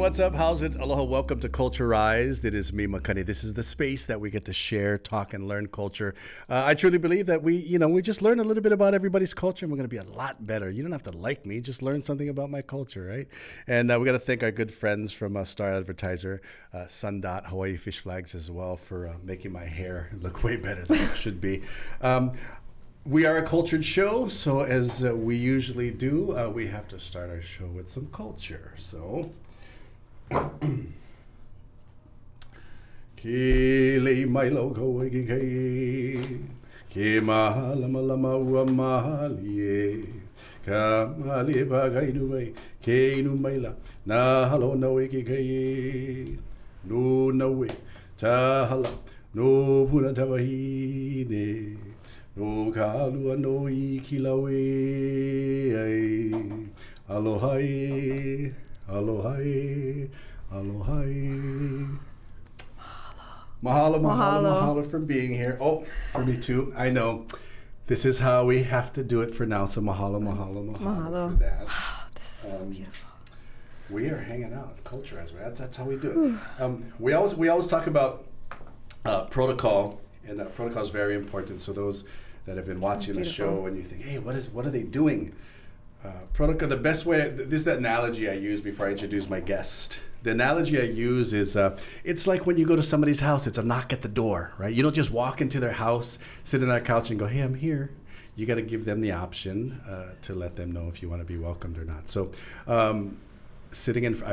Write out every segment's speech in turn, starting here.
what's up? How's it? Aloha, welcome to Cultureized. It is me, Makani. This is the space that we get to share, talk, and learn culture. I truly believe that we just learn a little bit about everybody's culture, and we're going to be a lot better. You don't have to like me, just learn something about my culture, right? And we got to thank our good friends from Star Advertiser, Sundot Hawaii Fish Flags as well, for making my hair look way better than it should be. We are a cultured show, so as we usually do, we have to start our show with some culture. So, Kili mailo koe ke ke mahala lama ua mahali ka mali bagai nuai ke inu maila na halo no ke no no ta hala no puna tawahine no Kailua no I kilawe alohai alohai alohai. Mahalo for being here. Oh, for me too. I know. This is how we have to do it for now. So mahalo for that. This is so beautiful. We are hanging out, cultureized. That's how we do it. We always talk about protocol. And protocol is very important. So those that have been watching the show and you think, hey, what are they doing? Protocol, the best way, this is the analogy I use before I introduce my guest. The analogy I use is, it's like when you go to somebody's house, it's a knock at the door, right? You don't just walk into their house, sit on their couch and go, hey, I'm here. You got to give them the option to let them know if you want to be welcomed or not. So sitting in,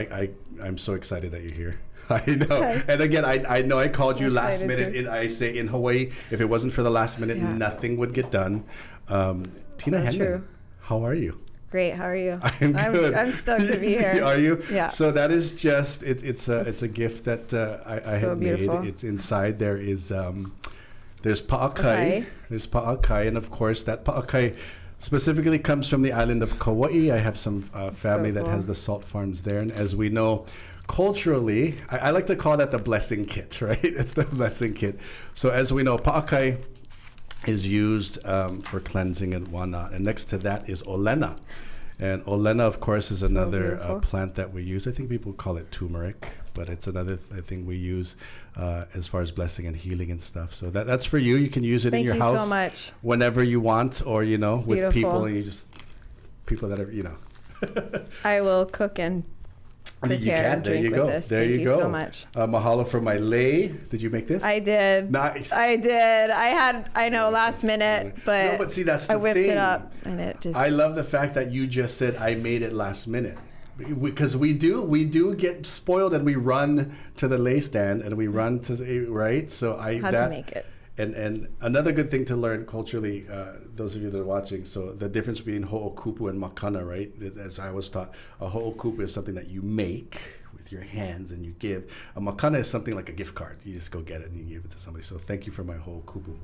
I'm so excited that you're here. I know. And again, I know I called you last minute. I say in Hawaii, if it wasn't for the last minute, nothing would get done. Tina Henline, how are you? Great. How are you? I'm good. I'm stoked to be here. Are you? Yeah. So that is just it's a gift that I have made. It's inside. There is there's pa'akai. There's pa'akai, and of course that pa'akai specifically comes from the island of Kauai. I have some family that has the salt farms there, and as we know, culturally, I like to call that the blessing kit, right? It's the blessing kit. So as we know, pa'akai is used for cleansing and whatnot. And next to that is olena. And olena, of course, is another plant that we use. I think people call it turmeric, but it's another thing we use as far as blessing and healing and stuff. So that's for you. You can use it in your house so much. Whenever you want, or, with beautiful. people, and people that are, I will cook and prepare and drink with this. Thank you so much. Mahalo for my lei. Did you make this? I did. Nice. I did. I know last minute, but, no, but see, that's the I whipped thing. it up and it just. I love the fact that you just said I made it last minute, because we do get spoiled and we run to the lei stand and we run to right. So I had to make it. And another good thing to learn culturally, those of you that are watching, so the difference between ho'okupu and makana, right? As I was taught, a ho'okupu is something that you make with your hands and you give. A makana is something like a gift card. You just go get it and you give it to somebody. So thank you for my ho'okupu.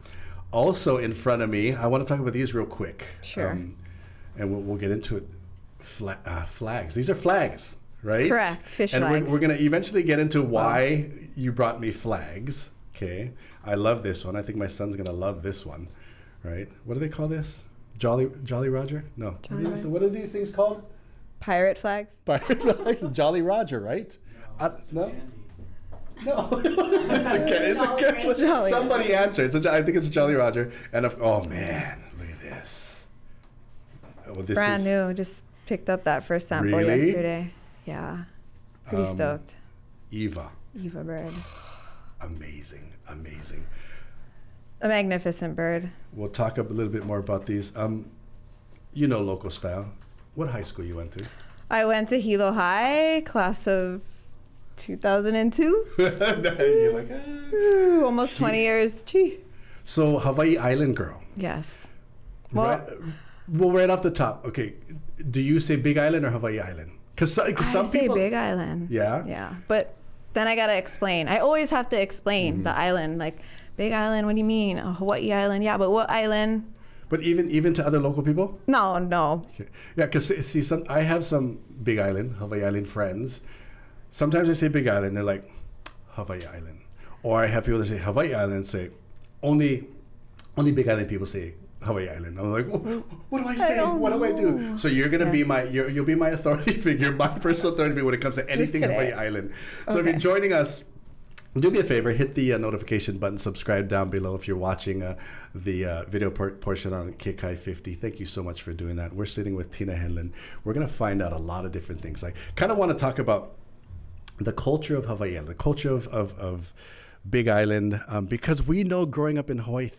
Also in front of me, I want to talk about these real quick. Sure. And we'll get into it. Flags. These are flags, right? Correct. Fish flags. And we're going to eventually get into why you brought me flags. Okay, I love this one. I think my son's gonna love this one, right? What do they call this? Jolly Roger? No. What are these things called? Pirate flags. Pirate flags. Jolly Roger, right? No. No. It's a somebody answer. I think it's Jolly Roger. And oh man, look at this. This brand new. Just picked up that first sample yesterday. Yeah. Pretty stoked. Eva bird. Amazing. A magnificent bird. We'll talk a little bit more about these. Local style. What high school you went to? I went to Hilo High, class of 2002. You're like, almost 20 years. Gee. So Hawaii Island girl. Yes. Right off the top. Okay. Do you say Big Island or Hawaii Island? Because some people say Big Island. Yeah. Yeah, but then I gotta explain. I always have to explain the island. Like, Big Island, what do you mean? A Hawaii Island? Yeah, but what island? But even to other local people? No. Okay. Yeah, because see, I have some Big Island, Hawaii Island friends. Sometimes I say Big Island, they're like, Hawaii Island. Or I have people that say Hawaii Island and say, only Big Island people say Hawaii Island. I was like, what do I say? What do I do? So you're gonna be you'll be my authority figure, my personal authority figure when it comes to anything Hawaii Island. So if you're joining us, do me a favor, hit the notification button, subscribe down below if you're watching the video portion on Kekai 50. Thank you so much for doing that. We're sitting with Tina Henline. We're going to find out a lot of different things. I kind of want to talk about the culture of Hawaii, the culture of Big Island, because we know growing up in Hawaii,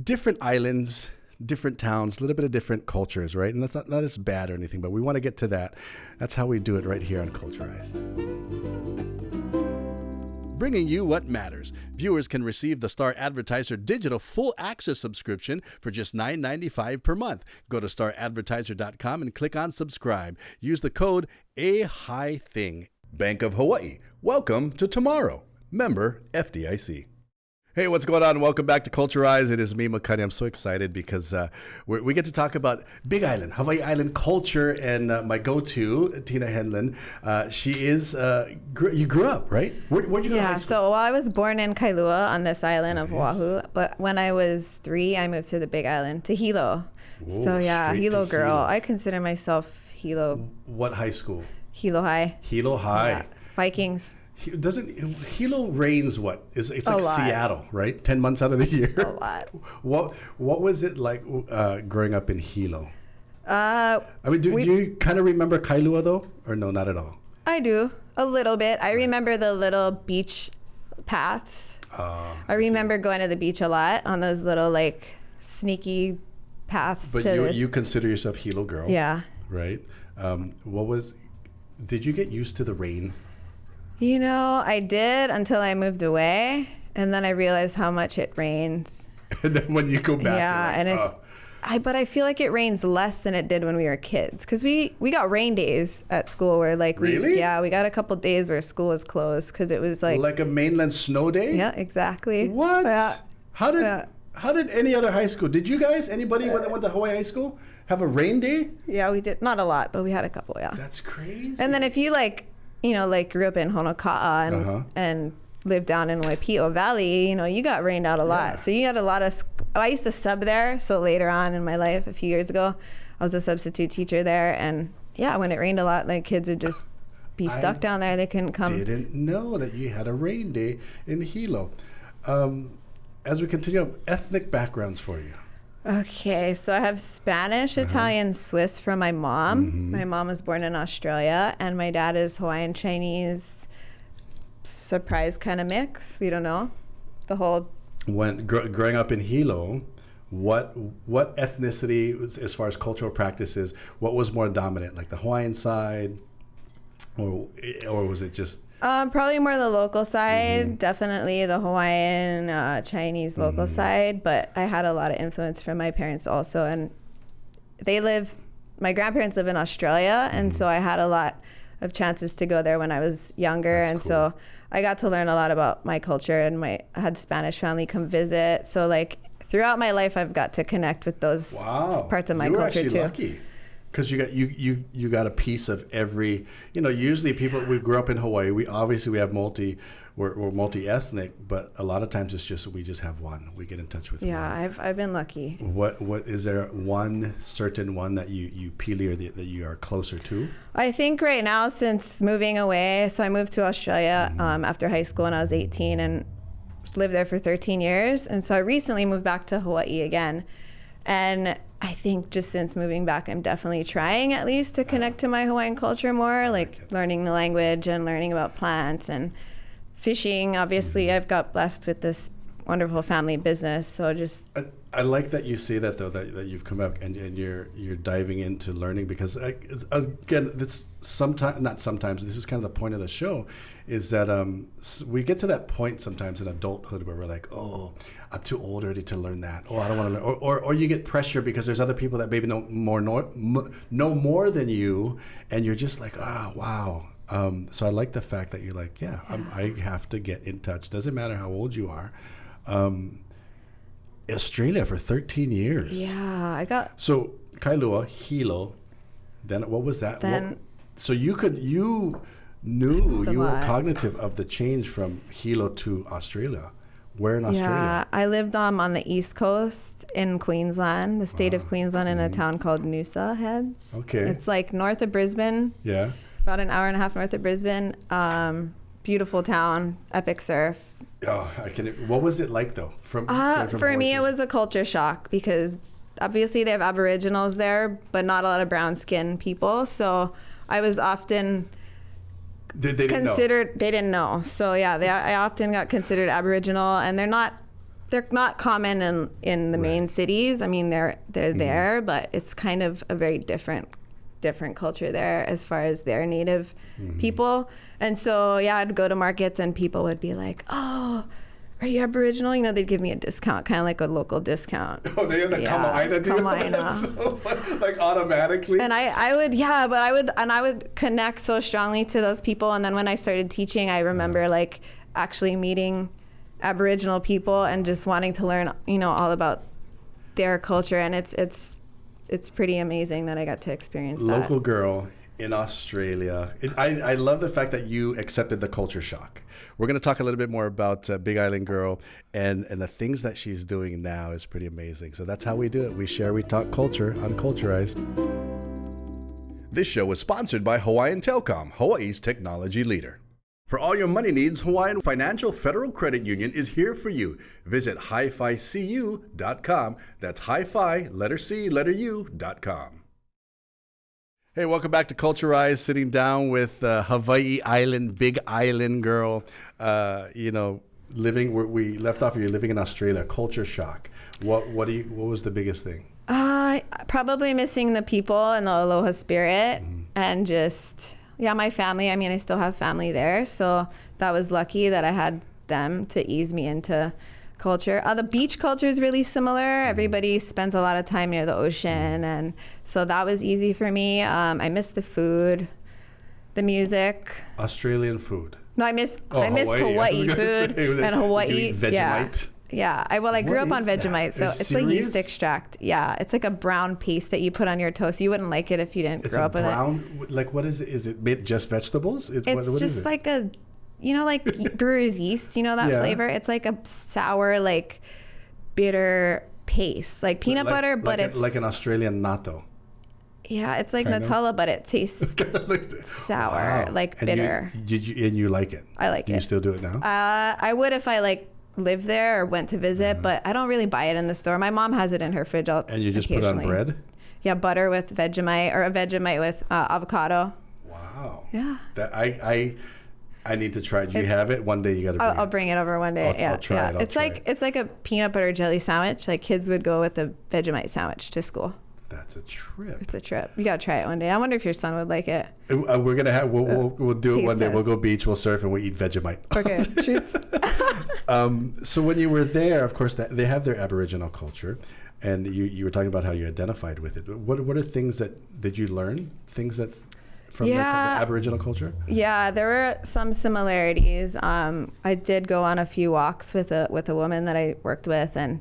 different islands, different towns, a little bit of different cultures, right? And that's not as bad or anything, but we want to get to that. That's how we do it right here on Cultureized. Bringing you what matters. Viewers can receive the Star Advertiser digital full access subscription for just $9.95 per month. Go to staradvertiser.com and click on subscribe. Use the code AHITHING. Bank of Hawaii. Welcome to tomorrow. Member FDIC. Hey, what's going on? Welcome back to Cultureized. It is me, Makani. I'm so excited because we get to talk about Big Island, Hawaii Island culture, and my go-to, Tina Henline. She is, you grew up, right? Where'd you go to high school? So I was born in Kailua on this island of Oahu, but when I was 3, I moved to the Big Island, to Hilo. So Hilo girl. Hilo. I consider myself Hilo. What high school? Hilo High. Hilo High. Yeah. Vikings. Hilo rains what? It's like lot. Seattle, right? 10 months out of the year. A lot. What was it like growing up in Hilo? Do you kind of remember Kailua though? Or no, not at all? I do. A little bit. I remember the little beach paths. I remember going to the beach a lot on those little like sneaky paths. But you consider yourself Hilo girl. Yeah. Right? Did you get used to the rain? I did until I moved away, and then I realized how much it rains. And then when you go back, but I feel like it rains less than it did when we were kids, because we got rain days at school where Really? we got a couple days where school was closed because it was like a mainland snow day. Yeah, exactly. What? Yeah. How did any other high school? Did you guys, anybody that went to Hawaii high school, have a rain day? Yeah, we did. Not a lot, but we had a couple. Yeah. That's crazy. And then if you grew up in Honoka'a and lived down in Waipio Valley, you got rained out a lot. So you had a lot of, I used to sub there. So later on in my life, a few years ago, I was a substitute teacher there. And when it rained a lot, like kids would just be stuck down there. They couldn't come. I didn't know that you had a rain day in Hilo. As we continue, ethnic backgrounds for you. Okay, so I have Spanish, Italian, Swiss from my mom. Mm-hmm. My mom was born in Australia, and my dad is Hawaiian, Chinese, surprise kind of mix. We don't know. The whole... When growing up in Hilo, what ethnicity, as far as cultural practices, what was more dominant? Like the Hawaiian side, or was it just... Probably more the local side, definitely the Hawaiian, Chinese local side, but I had a lot of influence from my parents also, and my grandparents live in Australia, and so I had a lot of chances to go there when I was younger. That's and cool. So I got to learn a lot about my culture, and I had Spanish family come visit, so like throughout my life I've got to connect with those parts of my culture too. Lucky. Because you got a piece of every, usually we grew up in Hawaii. We're multi-ethnic, but a lot of times we just have one. We get in touch with one. Yeah, I've been lucky. What is there one certain one that you pili or that you are closer to? I think right now, since moving away, so I moved to Australia after high school when I was 18 and lived there for 13 years. And so I recently moved back to Hawaii again. And I think just since moving back, I'm definitely trying at least to connect to my Hawaiian culture more, like learning the language and learning about plants and fishing. Obviously, I've got blessed with this wonderful family business. So just... I like that you say that, though, that you've come up and you're diving into learning, because, again, this not sometimes, this is kind of the point of the show, is that we get to that point sometimes in adulthood where we're like, oh, I'm too old already to learn that. Oh, I don't want to learn. Or you get pressure because there's other people that maybe know more than you, and you're just like, oh, wow. So I like the fact that you're like, I have to get in touch. Doesn't matter how old you are. Australia for 13 years. Yeah, So Kailua, Hilo, then what was that? So you were cognitive of the change from Hilo to Australia. Where in Australia? Yeah, I lived on the East Coast in Queensland, the state of Queensland, in a town called Noosa Heads. Okay. It's like north of Brisbane. Yeah. About an hour and a half north of Brisbane. Beautiful town, epic surf. Oh, what was it like though? From for me, it was a culture shock because obviously they have Aboriginals there, but not a lot of brown skinned people. So I was often they didn't considered. know. They didn't know. So yeah, I often got considered Aboriginal, and they're not common in the main cities. I mean, they're there, but it's kind of a very different culture there as far as their native people. And so yeah, I'd go to markets and people would be like, "Oh, are you Aboriginal?" You know, they'd give me a discount, kind of like a local discount. Oh, they have the Kama'aina deal? Kama'aina. So, like automatically. And I would connect so strongly to those people. And then when I started teaching, I remember like actually meeting Aboriginal people and just wanting to learn, you know, all about their culture. And it's pretty amazing that I got to experience that. Local girl in Australia. I love the fact that you accepted the culture shock. We're going to talk a little bit more about Big Island Girl and the things that she's doing now is pretty amazing. So that's how we do it. We share, we talk culture on Cultureized. This show was sponsored by Hawaiian Telcom, Hawaii's technology leader. For all your money needs, Hawaiian Financial Federal Credit Union is here for you. Visit hificu.com. That's hi-fi, letter C, letter U.com. Hey, welcome back to Cultureized, sitting down with Hawaii Island, Big Island Girl. Living where we left off, you're living in Australia, culture shock. What was the biggest thing? Probably missing the people and the aloha spirit and just... Yeah, my family. I mean, I still have family there, so that was lucky that I had them to ease me into culture. The beach culture is really similar. Everybody spends a lot of time near the ocean, and so that was easy for me. I miss the food, the music. Australian food. No, I missed Hawaii food and Hawaii. Vegemite. Yeah, I grew up on Vegemite, so it's like yeast extract. Yeah, it's like a brown paste that you put on your toast. You wouldn't like it if you didn't grow up with it. It's brown, like what is it? Is it made just vegetables? It's just like a, like brewer's yeast, you know that flavor? It's like a sour, like bitter paste, like peanut butter, but it's like an Australian natto. Yeah, it's like Nutella, but it tastes sour, like bitter. And you like it? I like it. Do you still do it now? I would if I lived there or went to visit, but I don't really buy it in the store. My mom has it in her fridge. And you just put it on bread? Yeah, butter with Vegemite, or a Vegemite with avocado. Wow. Yeah. That I need to try it. Do you have it? One day you got to bring it. I'll bring it over one day. I'll try it. It's like a peanut butter jelly sandwich. Like kids would go with the Vegemite sandwich to school. That's a trip. It's a trip. You got to try it one day. I wonder if your son would like it. We're going to have, we'll do it one day. We'll go beach, we'll surf, and we'll eat Vegemite. Okay, shoots. So when you were there, of course, they have their Aboriginal culture, and you were talking about how you identified with it. What are things did you learn? Things that from the Aboriginal culture? Yeah, there were some similarities. I did go on a few walks with a woman that I worked with, and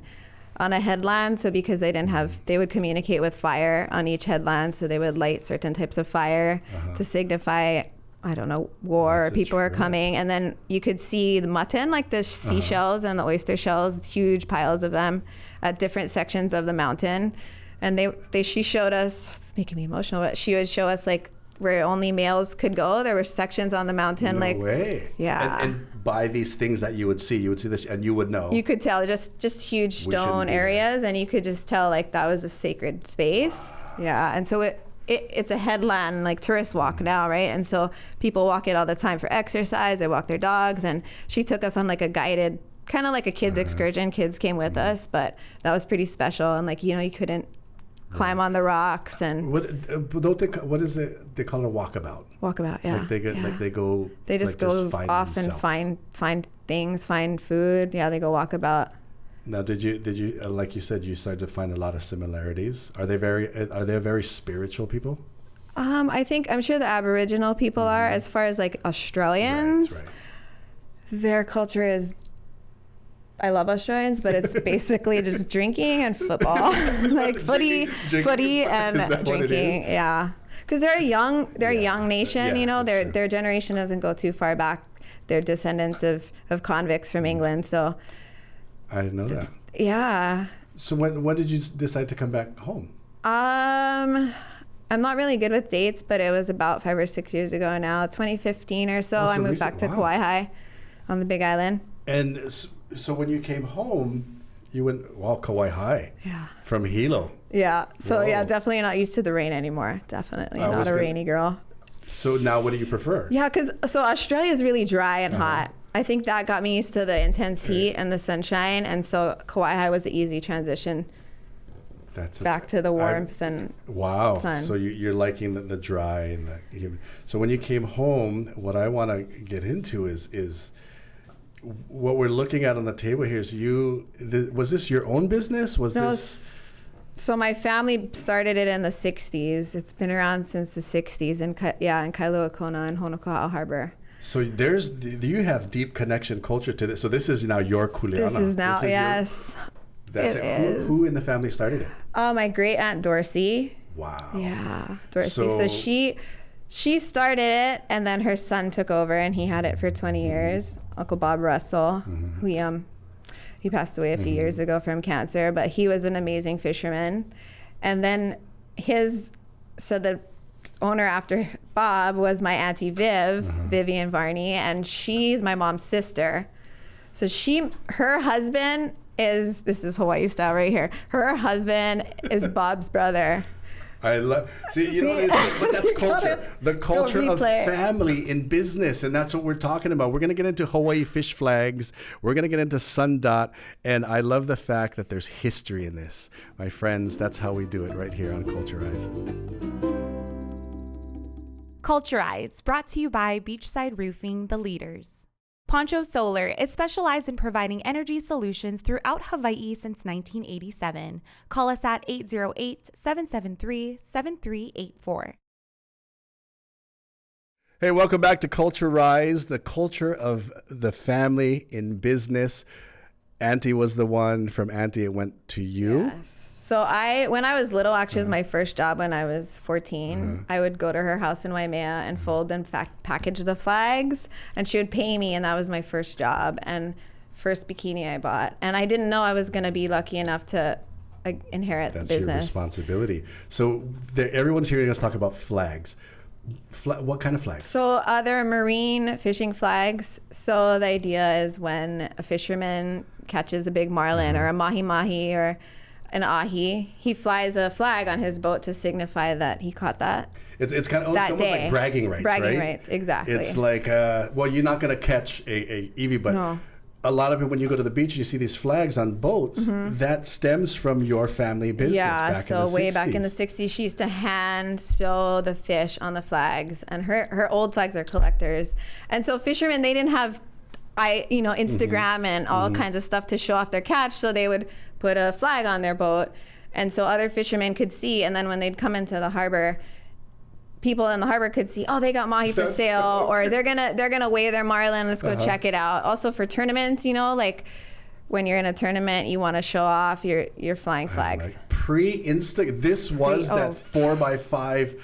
on a headland. So because they would communicate with fire on each headland. So they would light certain types of fire to signify, I don't know, war, or people are coming. And then you could see the mutton, like the seashells and the oyster shells, huge piles of them at different sections of the mountain. And she showed us, it's making me emotional, but she would show us like where only males could go. There were sections on the mountain. No way. Yeah. And by these things that you would see this, and you would know. You could tell just huge stone areas, and you could just tell like that was a sacred space. Yeah. And so it's a headland, like tourists walk now, right? And so people walk it all the time for exercise. They walk their dogs, and she took us on like a guided, kind of like a kids excursion. Kids came with us, but that was pretty special. And like, you couldn't climb on the rocks. And what is it? They call it a walkabout. Walkabout, yeah. They just go off and find things, find food. Yeah, they go walkabout. Now, did you like you said, you started to find a lot of similarities? Are they very spiritual people? I'm sure the Aboriginal people are. As far as like Australians, right. Their culture is, I love Australians, but it's basically just drinking and football, like footy and drinking. Yeah, because they're a young nation. Their generation doesn't go too far back. They're descendants of convicts from England, so I didn't know that. Yeah. So when did you decide to come back home? I'm not really good with dates, but it was about 5 or 6 years ago now, 2015 or so. I moved back to Kauai on the Big Island. And so when you came home, you went, Kauai. Yeah. From Hilo. Yeah. So Whoa. yeah, definitely not used to the rain anymore. Definitely not a rainy girl. So now what do you prefer? Yeah, so Australia is really dry and hot. I think that got me used to the intense heat and the sunshine. And so Kauai was an easy transition. Back to the warmth and sun. So you're liking the dry and the. So when you came home, what I want to get into is what we're looking at on the table here. Is was this your own business? So my family started it in the 60s. It's been around since the 60s in Kailua, Kona, and Honoko'a Harbor. So you have deep connection culture to this. So this is now your kuleana. This is now, yes. That's it. Who in the family started it? My great aunt Dorsey. Wow. Yeah, Dorsey. So she started it, and then her son took over, and he had it for 20 years. Uncle Bob Russell, who he passed away a few years ago from cancer, but he was an amazing fisherman. And then the owner after Bob was my auntie Vivian Varney, and she's my mom's sister. So her husband this is Hawaii style right here. Her husband is Bob's brother. I love. But that's culture. The culture of family in business, and that's what we're talking about. We're going to get into Hawaii fish flags. We're going to get into Sundot, and I love the fact that there's history in this, my friends. That's how we do it right here on Cultureized. Cultureized, brought to you by Beachside Roofing, the leaders. Poncho Solar is specialized in providing energy solutions throughout Hawaii since 1987. Call us at 808-773-7384. Hey, welcome back to Cultureized, the culture of the family in business. Auntie was the one. From Auntie, it went to you. Yes. So when I was little, actually, it was my first job when I was 14. I would go to her house in Waimea and fold and package the flags, and she would pay me, and that was my first job and first bikini I bought. And I didn't know I was going to be lucky enough to inherit the business. That's your responsibility. So everyone's hearing us talk about flags. What kind of flags? So they're marine fishing flags. So the idea is when a fisherman catches a big marlin or a mahi-mahi or an ahi, he flies a flag on his boat to signify that he caught that. It's kind of almost like bragging rights, right? Bragging rights, exactly. It's like, you're not going to catch a Evie, but a lot of it, when you go to the beach and you see these flags on boats, that stems from your family business back in the 60s. Way back in the 60s, she used to hand sew the fish on the flags, and her old flags are collectors. And so fishermen, they didn't have Instagram and all kinds of stuff to show off their catch, so they would put a flag on their boat, and so other fishermen could see. And then when they'd come into the harbor, people in the harbor could see, they got mahi for sale, or they're gonna weigh their marlin. Let's go check it out. Also for tournaments, like when you're in a tournament, you want to show off your flying flags. Like pre-Insta, this was that 4x5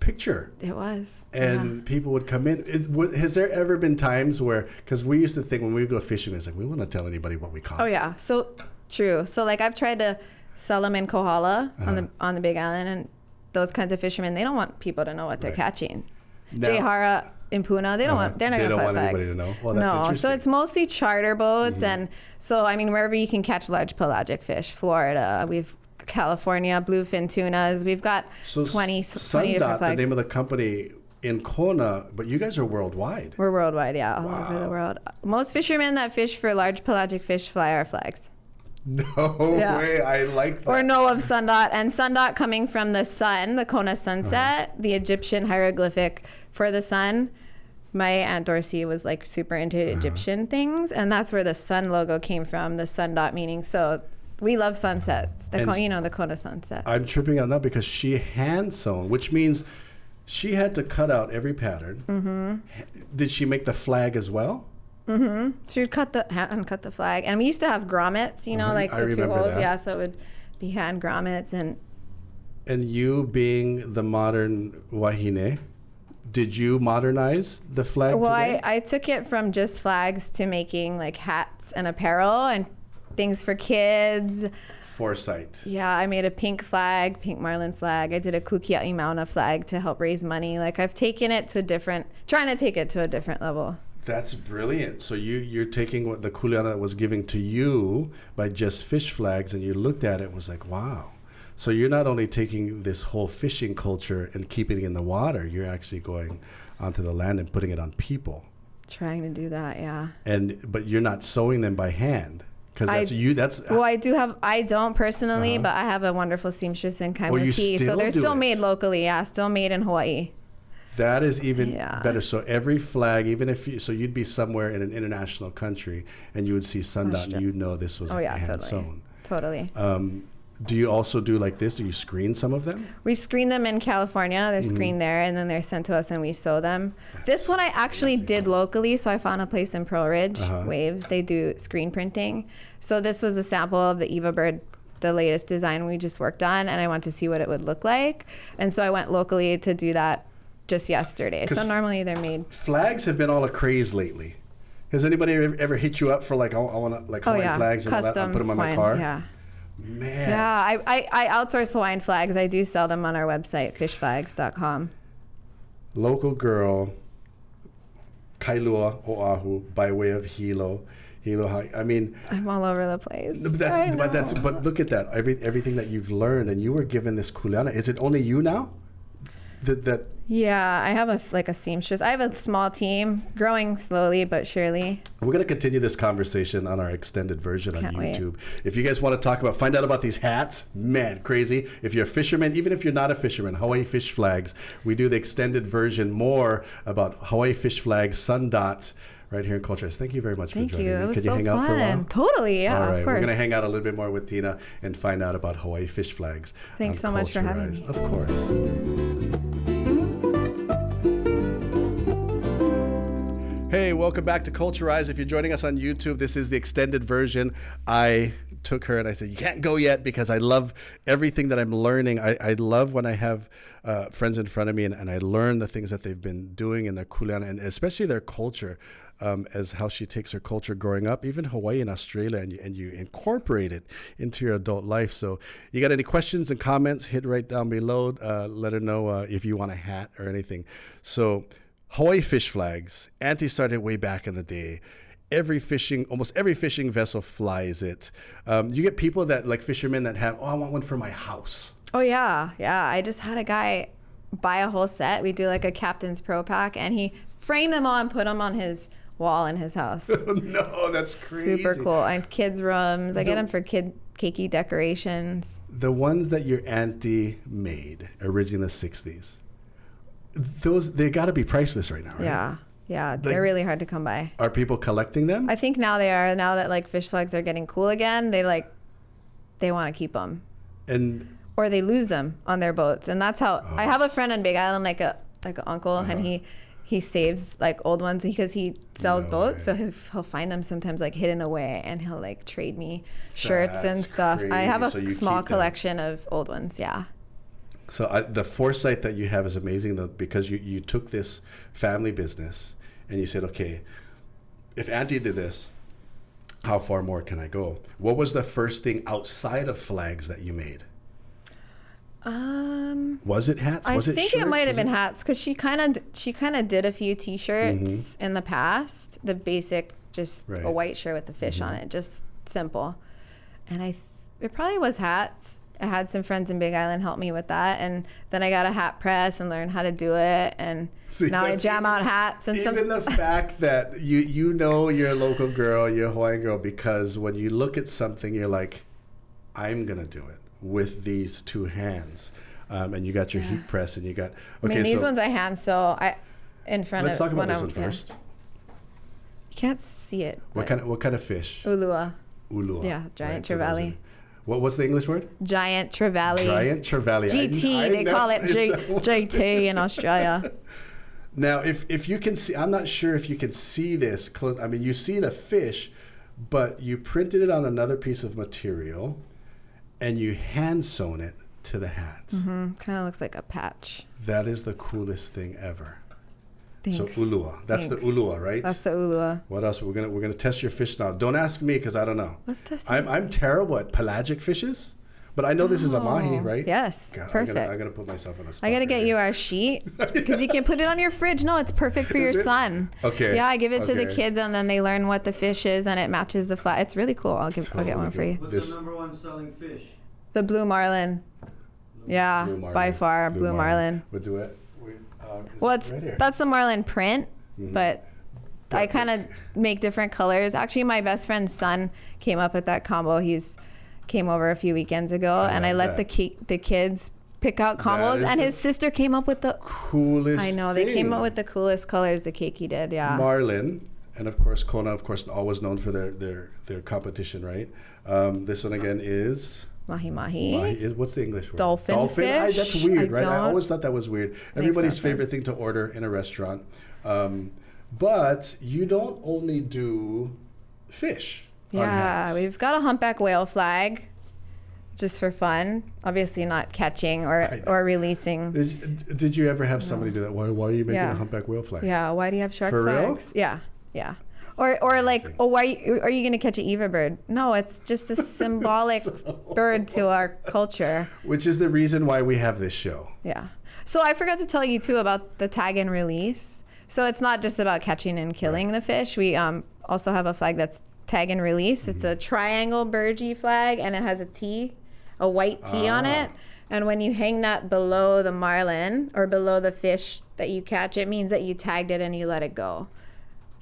picture. It was. And people would come in. Has there ever been times where, because we used to think when we would go fishing, it's like, we want to tell anybody what we caught. Oh yeah, so true. So like I've tried to sell them in Kohala on the Big Island, and those kinds of fishermen, they don't want people to know what they're catching. Jehara in Puna, they're not going to fly flags. Anybody to know. Well, that's interesting. So it's mostly charter boats, and so wherever you can catch large pelagic fish, Florida, we've California, bluefin tunas. We've got 20 different flags. The name of the company in Kona, but you guys are worldwide. We're worldwide, all over the world. Most fishermen that fish for large pelagic fish fly our flags. No way, I like that. Or know of Sundot, and Sundot coming from the sun, the Kona sunset, the Egyptian hieroglyphic for the sun. My Aunt Dorsey was like super into Egyptian things, and that's where the sun logo came from, the Sundot meaning. So we love sunsets, the Kona sunsets. I'm tripping out now because she hand sewn, which means she had to cut out every pattern. Did she make the flag as well? She would cut the flag, and we used to have grommets, like the 2 holes. That. Yeah, so it would be hand grommets, and you being the modern wahine, did you modernize the flag Well, today? I took it from just flags to making like hats and apparel and things for kids. Foresight. Yeah, I made a pink flag, pink marlin flag. I did a Kukia'i Mauna flag to help raise money. Like I've taken it to trying to take it to a different level. That's brilliant. So you're taking what the kuleana was giving to you by just fish flags, and you looked at it, was like, wow. So you're not only taking this whole fishing culture and keeping it in the water, you're actually going onto the land and putting it on people. Trying to do that, yeah. But you're not sewing them by hand. Because well, I don't personally, but I have a wonderful seamstress in Kailua. So they're still made locally, yeah, still made in Hawaii. That is even better. So every flag, even if you'd be somewhere in an international country and you would see Sundot and you'd know this was hand sewn. Totally. Do you also do like this? Do you screen some of them? We screen them in California. They're screened there, and then they're sent to us, and we sew them. This one I actually did locally, so I found a place in Pearl Ridge, Waves. They do screen printing. So this was a sample of the Eva bird, the latest design we just worked on, and I wanted to see what it would look like. And so I went locally to do that just yesterday. So normally they're made. Flags have been all a craze lately. Has anybody ever hit you up for like, I want to like Hawaiian flags and customs, all that? I put them on my car. Yeah. Man. Yeah, I outsource Hawaiian flags. I do sell them on our website, fishflags.com. Local girl, Kailua, Oahu, by way of Hilo. I mean, I'm all over the place. But look at that. Everything that you've learned, and you were given this kuleana. Is it only you now? Yeah, I have a seamstress. I have a small team, growing slowly but surely. We're going to continue this conversation on our extended version on YouTube. Wait. If you guys want to find out about these hats, man, crazy. If you're a fisherman, even if you're not a fisherman, Hawaii fish flags, we do the extended version more about Hawaii fish flags, Sundot, right here in Cultureized. Thank you very much for joining me. It was Can so you hang out for a while? Totally, yeah, all right, of course. we're going to hang out a little bit more with Tina and find out about Hawaii fish flags. Thanks so much for having me. Of course. Hey, welcome back to Cultureized. If you're joining us on YouTube, this is the extended version. I took her and I said, you can't go yet because I love everything that I'm learning. I love when I have friends in front of me and I learn the things that they've been doing in their kuleana and especially their culture, as how she takes her culture growing up, even Hawaii and Australia, and you incorporate it into your adult life. So you got any questions and comments, hit right down below. Let her know if you want a hat or anything. So Hawaii fish flags. Auntie started way back in the day. Almost every fishing vessel flies it. You get people that like fishermen that have, I want one for my house. Oh yeah. I just had a guy buy a whole set. We do like a Captain's Pro Pack, and he framed them all and put them on his wall in his house. No, that's crazy. Super cool. And kids' rooms. I get them for cakey decorations. The ones that your auntie made originally in the 60s. They got to be priceless right now, right? Yeah, they're really hard to come by. Are people collecting them? I think now they are. Now that like fish flags are getting cool again, they want to keep them, or they lose them on their boats, and that's how. I have a friend on Big Island, like an uncle, and he saves like old ones because he sells boats, so he'll find them sometimes like hidden away, and he'll like trade me shirts and stuff. Crazy. I have a small collection of old ones. Yeah. So the foresight that you have is amazing, though, because you took this family business and you said, okay, if Auntie did this, how far more can I go? What was the first thing outside of flags that you made? Was it hats? I think it might have been hats, because she kind of did a few T-shirts in the past. The basic, just a white shirt with the fish on it, just simple. And it probably was hats. I had some friends in Big Island help me with that, and then I got a hat press and learned how to do it, and now I jam out hats and even the fact that you know you're a local girl, you're a Hawaiian girl, because when you look at something, you're like, I'm gonna do it with these two hands, and you got your heat press, and you got. Okay, I mean, these ones I hand sew. Let's talk about this one first. You can't see it. What kind of fish? Ulua. Yeah, giant trevally. What's the English word? Giant trevally. Giant trevally. GT, they call it JT in Australia. Now, if you can see, I'm not sure if you can see this close. I mean, you see the fish, but you printed it on another piece of material, and you hand sewn it to the hats. Kind of looks like a patch. That is the coolest thing ever. So ulua. That's the ulua, right? That's the ulua. What else? We're gonna test your fish now. Don't ask me because I don't know. Let's test. I'm terrible at pelagic fishes, but I know this is a mahi, right? Yes, God, perfect. I'm gonna put myself on the spot. I gotta get you our sheet because you can put it on your fridge. No, it's perfect for your son. Okay. Yeah, I give it to the kids and then they learn what the fish is and it matches the flag. It's really cool. I'll get one for you. What's the number one selling fish? The blue marlin. Yeah, Blue marlin. by far, blue marlin. We'll do it. Well, right that's the marlin print, but I kind of make different colors. Actually, my best friend's son came up with that combo. Came over a few weekends ago, and I let the kids pick out combos, and his sister came up with the coolest. I know, they came up with the coolest colors. The keiki did, yeah. Marlin, and of course Kona, of course, always known for their competition, right? This one again is mahi mahi. What's the English word? Dolphin fish. That's weird, right? I always thought that was weird. Everybody's sense. favorite thing to order in a restaurant. But you don't only do fish. on Yeah, hats. we've got a humpback whale flag, just for fun. Obviously, not catching or releasing. Did you ever have somebody do that? Why are you making a humpback whale flag? Yeah. Why do you have shark For real? flags? Yeah. Or like, why are you going to catch an Eva bird? No, it's just a symbolic bird to our culture. Which is the reason why we have this show. Yeah. So I forgot to tell you too about the tag and release. So it's not just about catching and killing the fish. We also have a flag that's tag and release. It's a triangle burgee flag, and it has a white T on it. And when you hang that below the marlin or below the fish that you catch, it means that you tagged it and you let it go.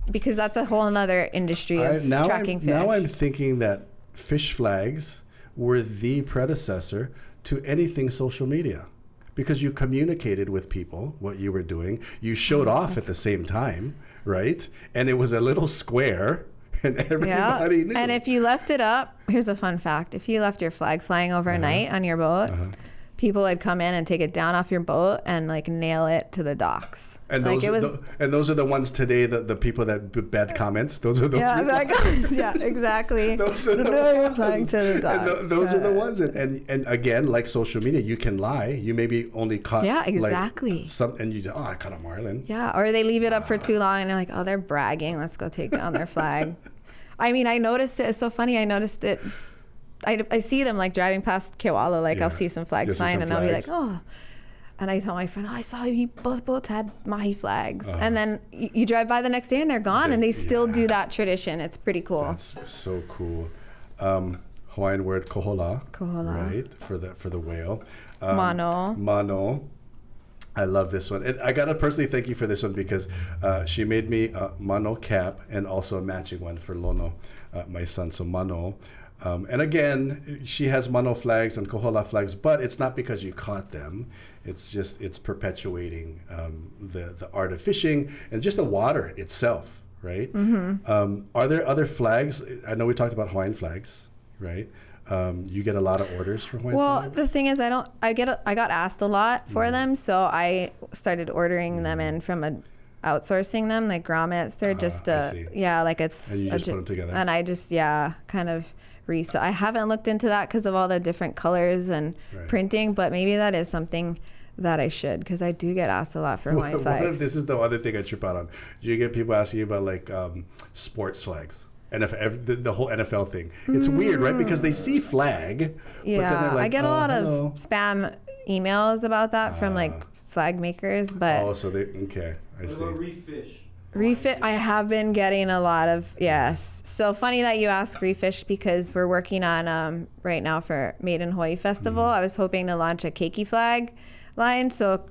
Because that's a whole nother industry of tracking fish. Now I'm thinking that fish flags were the predecessor to anything social media. Because you communicated with people what you were doing. You showed off at the same time, right? And it was a little square, and everybody knew. And if you left it up, here's a fun fact. If you left your flag flying overnight on your boat, people would come in and take it down off your boat and like nail it to the docks. And like those are the ones today, the people that bad comments. Those are those. Yeah, exactly. Those are the flying to the docks. And those are the ones. And again, like social media, you can lie. You maybe only caught. Yeah, exactly. And you say, I caught a marlin. Yeah, or they leave it up for too long and they're like, oh, they're bragging. Let's go take down their flag. I mean, I noticed it. It's so funny. I noticed it. I see them like driving past Keoala, like I'll see some flags flying and I'll be like, oh. And I tell my friend, I saw you, both boats had mahi flags. And then you drive by the next day and they're gone, and they still do that tradition. It's pretty cool. That's so cool. Hawaiian word kohola. Right, for the whale. Mano. I love this one. And I got to personally thank you for this one because she made me a mano cap and also a matching one for Lono, my son. So mano. And again, she has mano flags and kohola flags, but it's not because you caught them. It's perpetuating the art of fishing and just the water itself, right? Are there other flags? I know we talked about Hawaiian flags, right? You get a lot of orders for Hawaiian flags? Well, the thing is, I got asked a lot for them, so I started ordering them in from outsourcing them, like grommets. They're just and you just put them together. And I just kind of resell. I haven't looked into that because of all the different colors and printing, but maybe that is something that I should, because I do get asked a lot for Hawaiian flags. This is the other thing I trip out on. Do you get people asking you about like sports flags? The whole NFL thing. It's weird, right? Because they see flag. Yeah, but then they're like, I get a lot of spam emails about that from like flag makers, but I see. What about refit, I have been getting a lot of, yes. So funny that you ask refish, because we're working on right now for Made in Hawaii Festival. I was hoping to launch a keiki flag line, so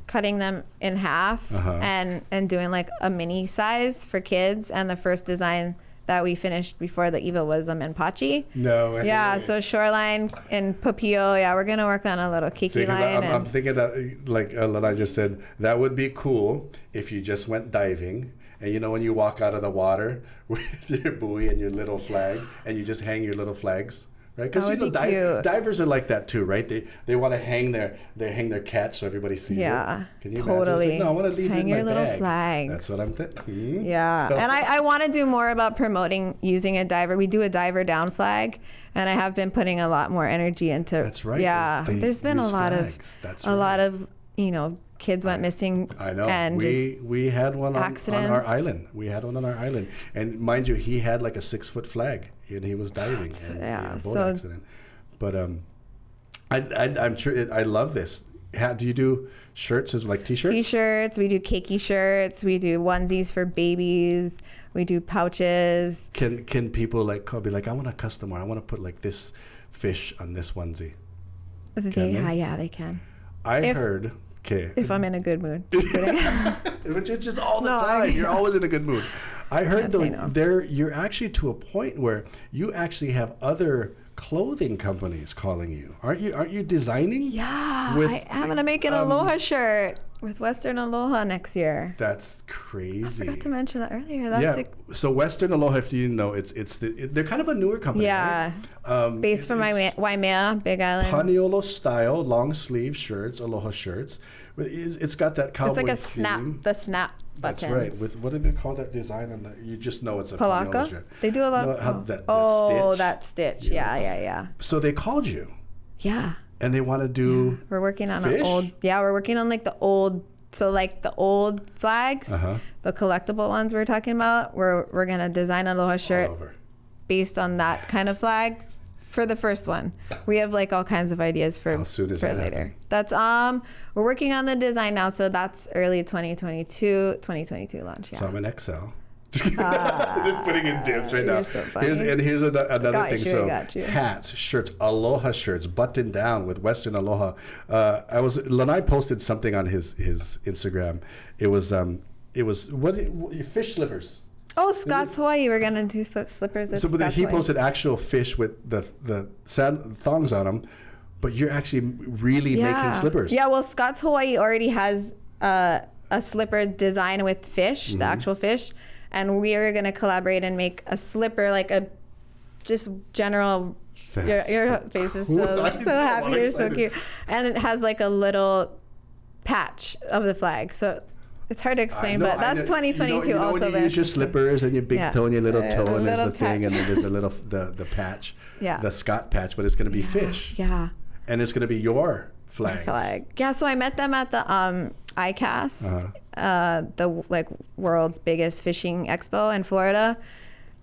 cutting them in half and doing like a mini size for kids. And the first design that we finished before the Eva was a menpachi. No way. Yeah, so shoreline in Papio. Yeah, we're gonna work on a little keiki line. I'm thinking that, like Lanai just said, that would be cool if you just went diving. And when you walk out of the water with your buoy and your little flag, and you just hang your little flags, right? Because divers are like that too, right? They want to hang their catch so everybody sees it. Yeah, Can you totally. Imagine? Like, no, I want to leave hang it in your my little bag. flags. That's what I'm thinking. Yeah, and I want to do more about promoting using a diver. We do a diver down flag, and I have been putting a lot more energy into. That's right. Yeah, there's been a lot of kids went missing. I know. And we had one on our island. And mind you, he had like a 6-foot flag, and he was diving. Boat accident. But I'm sure I love this. Do you do shirts as like t-shirts? T-shirts. We do keiki shirts. We do onesies for babies. We do pouches. Can people be like, I want a custom one. I want to put like this fish on this onesie. Yeah, they can. I heard. Okay. If I'm in a good mood. Which is just all the time. You're always in a good mood. I heard you're actually to a point where you actually have other clothing companies calling you. Aren't you designing? Yeah, I am gonna make an Aloha shirt with Western Aloha next year. That's crazy. I forgot to mention that earlier. So Western Aloha, if you know, they're kind of a newer company. Yeah. Right? Based from Waimea, Big Island. Paniolo style long sleeve shirts, Aloha shirts. It's got that cowboy. It's like the snap buttons. That's right. With what do they call that design on that? You just know it's a Paniolo shirt. They do a lot of that stitch. Yeah. So they called you. Yeah. And they want to do. Yeah. We're working on fish? we're working on like the old flags, the collectible ones we're talking about. We're gonna design a Aloha shirt based on that kind of flag for the first one. We have like all kinds of ideas for later. Happening? That's we're working on the design now, so that's early 2022 launch. Yeah. So I'm an XL. Just putting in dibs right now. You're so funny. Here's another thing. So got you. Hats, shirts, Aloha shirts, buttoned down with Western Aloha. Lanai posted something on his Instagram. It was fish slippers. Oh, Scott's Hawaii. We're gonna do slippers with Scott's he Hawaii. posted actual fish with the sand thongs on them, but you're actually really making slippers. Yeah, well, Scott's Hawaii already has a slipper design with fish, the actual fish, and we are gonna collaborate and make a slipper, like a just general. Your face is so happy. You're so cute, and it has like a little patch of the flag. So. It's hard to explain, but that's 2022 also. When you use your slippers and your big toe and your little toe, and there's the thing, and then there's the little the patch, the Scott patch, but it's going to be fish. Yeah. And it's going to be your flag. Yeah. So I met them at the ICAST, the world's biggest fishing expo in Florida,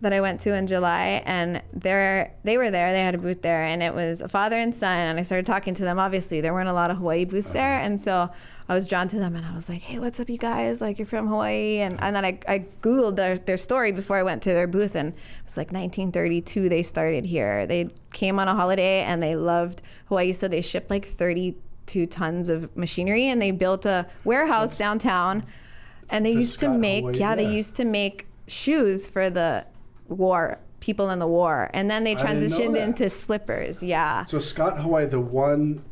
that I went to in July, and they were there. They had a booth there, and it was a father and son. And I started talking to them. Obviously, there weren't a lot of Hawaii booths there, and so I was drawn to them, and I was like, "Hey, what's up, you guys? Like, you're from Hawaii?" And then I Googled their story before I went to their booth, and it was like 1932 they started here. They came on a holiday, and they loved Hawaii, so they shipped like 32 tons of machinery, and they built a warehouse downtown. And they used to make they used to make shoes for the war, people in the war, and then they transitioned into slippers. Yeah. So Scott Hawaii, the one.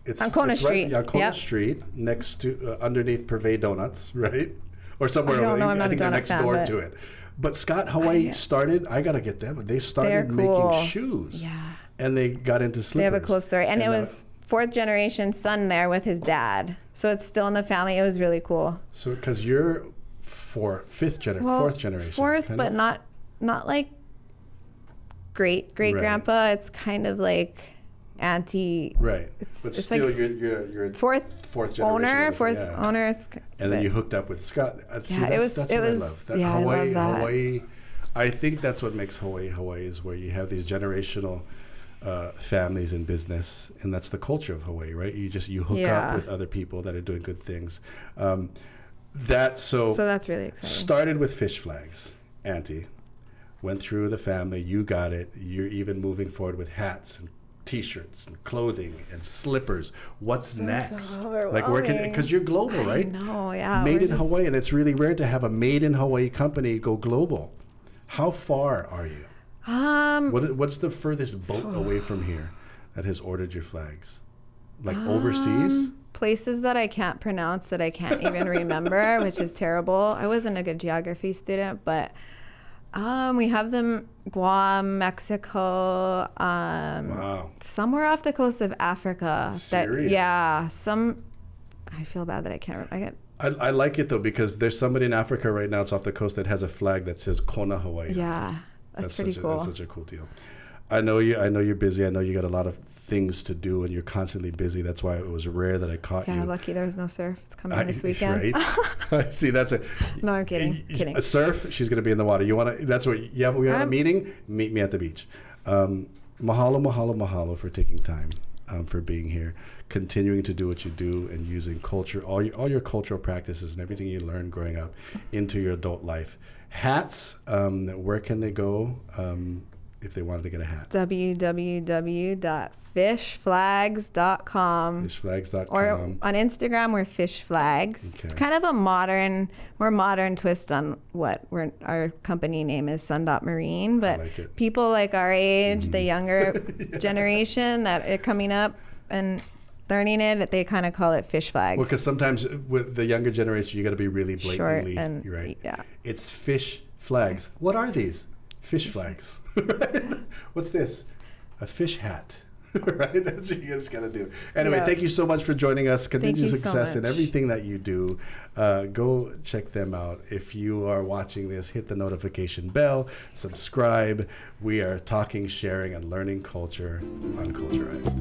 It's on Kona Street. On Kona Street, next to underneath Purvey Donuts, right? Or somewhere. I don't know. I'm not a donut next fan, door to it. But Scott Hawaii started. I gotta get them. They started making shoes. Yeah. And they got into slippers. They have a cool story, and it was fourth generation son there with his dad, so it's still in the family. It was really cool. So because you're fourth generation. Fourth, but not like great grandpa. It's kind of like auntie. Right. It's still like you're fourth generation. owner. And then you hooked up with Scott. That's what I love. Hawaii. I think that's what makes Hawaii is where you have these generational families in business, and that's the culture of Hawaii, right? You hook up with other people that are doing good things. So that's really exciting. Started with fish flags, auntie. Went through the family. You got it. You're even moving forward with hats and T-shirts and clothing and slippers. What's next? Like working, because you're global, right? I know, yeah. Made in Hawaii, and it's really rare to have a made in Hawaii company go global. How far are you? What's the furthest boat away from here that has ordered your flags? Like overseas? Places that I can't pronounce, that I can't even remember, which is terrible. I wasn't a good geography student, but we have them Guam, Mexico, somewhere off the coast of Africa. Serious? I feel bad that I can't remember. I like it though, because there's somebody in Africa right now, it's off the coast, that has a flag that says Kona Hawaii. Yeah, that's pretty cool. That's such a cool deal. I know you're busy. I know you got a lot of things to do and you're constantly busy. That's why it was rare that I caught you. Yeah, lucky there was no surf. It's coming this weekend. Right? See, that's a... No, I'm kidding. A surf, she's going to be in the water. You want to... That's what... Yeah, we have a meeting. Meet me at the beach. Mahalo for taking time, for being here, continuing to do what you do and using culture, all your cultural practices and everything you learned growing up into your adult life. Hats, where can they go if they wanted to get a hat? www.fishflags.com. Fishflags.com. Or on Instagram, we're Fish Flags. Okay. It's kind of a more modern twist on what our company name is, Sundot Marine. But people like our age, the younger generation that are coming up and learning it, they kind of call it Fish Flags. Well, because sometimes with the younger generation, you got to be really blatantly short and, you're right. Yeah. It's Fish Flags. What are these? Fish flags. What's this? A fish hat. Right? That's what you just got to do. Anyway, thank you so much for joining us. Continued success in everything that you do. Go check them out. If you are watching this, hit the notification bell, subscribe. We are talking, sharing, and learning culture on Cultureized.